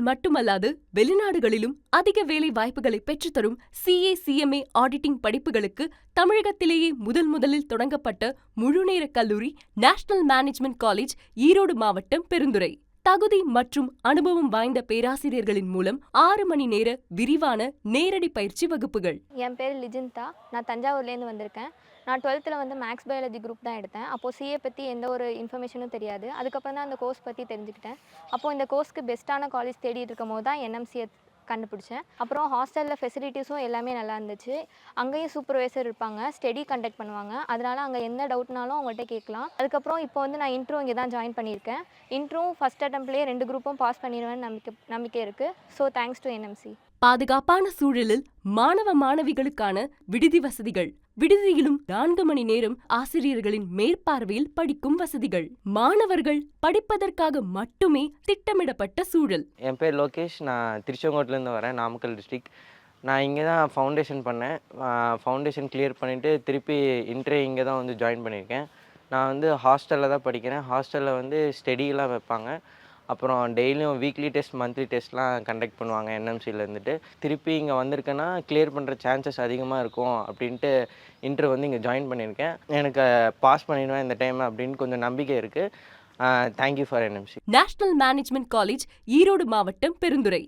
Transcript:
தமிழகத்தில் மட்டுமல்லாது வெளிநாடுகளிலும் அதிக வேலை வாய்ப்புகளை பெற்றுத்தரும் CA CMA ஆடிட்டிங் படிப்புகளுக்கு தமிழகத்திலேயே முதலில் தொடங்கப்பட்ட முழுநேர கல்லூரி நேஷனல் மேனேஜ்மெண்ட் காலேஜ், ஈரோடு மாவட்டம் பெருந்துறை. தகுதி மற்றும் அனுபவம் வாய்ந்த பேராசிரியர்களின் மூலம் 6 மணி நேர விரிவான நேரடி பயிற்சி வகுப்புகள். என் பேர் லிஜிந்தா. நான் தஞ்சாவூர்லேருந்து வந்திருக்கேன். நான் 12th மேக்ஸ் பயாலஜி குரூப் தான் எடுத்தேன். அப்போது சிஏ பற்றி எந்த ஒரு இன்ஃபர்மேஷனும் தெரியாது. அதுக்கப்புறம் தான் அந்த கோர்ஸ் பற்றி தெரிஞ்சுக்கிட்டேன். அப்போது இந்த கோர்ஸ்க்கு பெஸ்ட்டான காலேஜ் தேடிட்டு இருக்கும் போது தான் NMCயை கண்டுபிடிச்சேன். அப்புறம் ஹாஸ்டலில் ஃபெசிலிட்டிஸும் எல்லாமே நல்லா இருந்துச்சு. அங்கேயும் சூப்பர்வைசர் இருப்பாங்க, ஸ்டடி கண்டக்ட் பண்ணுவாங்க. அதனால் அங்கே எந்த டவுட்னாலும் அவங்கள்ட்ட கேட்கலாம். அதுக்கப்புறம் இப்போ நான் இன்ட்ரூ இங்கே தான் ஜாயின் பண்ணியிருக்கேன். இன்ட்ரூ ஃபஸ்ட் அட்டம்ப்ட்லேயே 2 குரூப்பும் பாஸ் பண்ணிடுவேன்னு நம்பிக்கை இருக்குது. So thanks to NMC. பாதுகாப்பான சூழலில் மாணவிகளுக்கான விடுதி வசதிகள். விடுதியிலும் 4 மணி நேரம் ஆசிரியர்களின் மேற்பார்வையில் படிக்கும் வசதிகள். மாணவர்கள் படிப்பதற்காக மட்டுமே திட்டமிடப்பட்ட சூழல். என் பேர் லோகேஷ். நான் திருச்செங்கோட்டிலேருந்து வரேன், நாமக்கல் டிஸ்ட்ரிக்ட். நான் இங்கே தான் ஃபவுண்டேஷன் பண்ணேன். ஃபவுண்டேஷன் கிளியர் பண்ணிவிட்டு திருப்பி இன்டர்வியூ இங்கே தான் ஜாயின் பண்ணியிருக்கேன். நான் ஹாஸ்டலில் தான் படிக்கிறேன். ஹாஸ்டலில் ஸ்டடியெலாம் வைப்பாங்க. அப்புறம் டெய்லியும் வீக்லி டெஸ்ட், மந்த்லி டெஸ்ட்லாம் கண்டக்ட் பண்ணுவாங்க NMCயில். திருப்பி இங்கே வந்திருக்கேன்னா கிளியர் பண்ணுற சான்சஸ் அதிகமாக இருக்கும் அப்படின்ட்டு இன்டர்வியூ இங்கே ஜாயின் பண்ணியிருக்கேன். எனக்கு பாஸ் பண்ணிடுவேன் இந்த டைம் அப்படின்னு கொஞ்சம் நம்பிக்கை இருக்குது. Thank you for NMC. National management college, Erode மாவட்டம் பெருந்துறை.